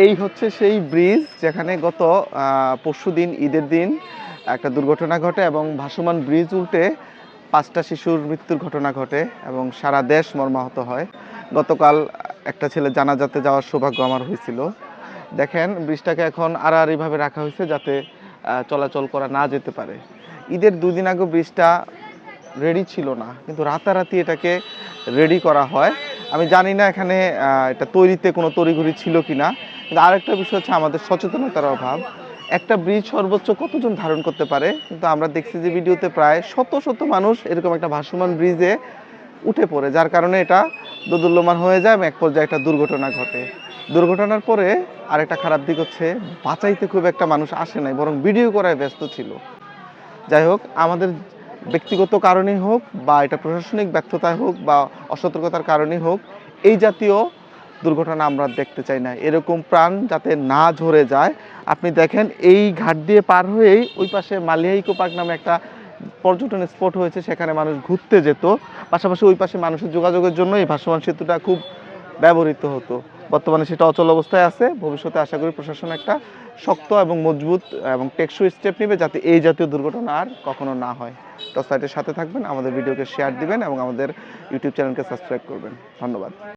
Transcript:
এই হচ্ছে সেই ব্রিজ যেখানে গত পরশুদিন ঈদের দিন একটা দুর্ঘটনা ঘটে এবং ভাসমান ব্রিজ উল্টে 5টা শিশুর মৃত্যুর ঘটনা ঘটে এবং সারা দেশ মর্মাহত হয়। গতকাল একটা ছেলে জানাজাতে যাওয়ার সৌভাগ্য আমার হয়েছিল। দেখেন ব্রিজটাকে এখন আড়াআড়িভাবে রাখা হয়েছে যাতে চলাচল করা না যেতে পারে। ঈদের 2 দিন আগে ব্রিজটা রেডি ছিল না, কিন্তু রাতারাতি এটাকে রেডি করা হয়। আমি জানি না এখানে এটা তৈরিতে কোনো তড়িঘড়ি ছিল কিনা, কিন্তু আরেকটা বিষয় হচ্ছে আমাদের সচেতনতার অভাব। একটা ব্রিজ সর্বোচ্চ কতজন ধারণ করতে পারে, কিন্তু আমরা দেখছি যে ভিডিওতে প্রায় শত শত মানুষ এরকম একটা ভাসমান ব্রিজে উঠে পড়ে, যার কারণে এটা দোদুল্যমান হয়ে যায় এবং এক পর্যায়ে একটা দুর্ঘটনা ঘটে। দুর্ঘটনার পরে আরেকটা খারাপ দিক হচ্ছে বাঁচাইতে খুব একটা মানুষ আসে নাই, বরং ভিডিও করায় ব্যস্ত ছিল। যাই হোক, আমাদের ব্যক্তিগত কারণেই হোক বা এটা প্রশাসনিক ব্যর্থতায় হোক বা অসতর্কতার কারণেই হোক, এই জাতীয় দুর্ঘটনা আমরা দেখতে চাই না। এরকম প্রাণ যাতে না ঝরে যায়। আপনি দেখেন এই ঘাট দিয়ে পার হয়েই ওই পাশে মালিয়া ইকো পার্ক নামে একটা পর্যটন স্পট হয়েছে, সেখানে মানুষ ঘুরতে যেত। পাশাপাশি ওই পাশে মানুষের যোগাযোগের জন্য এই ভাসমান সেতুটা খুব ব্যবহৃত হতো। বর্তমানে সেটা অচল অবস্থায় আছে। ভবিষ্যতে আশা করি প্রশাসন একটা শক্ত এবং মজবুত এবং টেকসই স্টেপ নেবে যাতে এই জাতীয় দুর্ঘটনা আর কখনো না হয়। টস লাইটের সাথে থাকবেন, আমাদের ভিডিওকে শেয়ার দিবেন এবং আমাদের ইউটিউব চ্যানেলকে সাবস্ক্রাইব করবেন। ধন্যবাদ।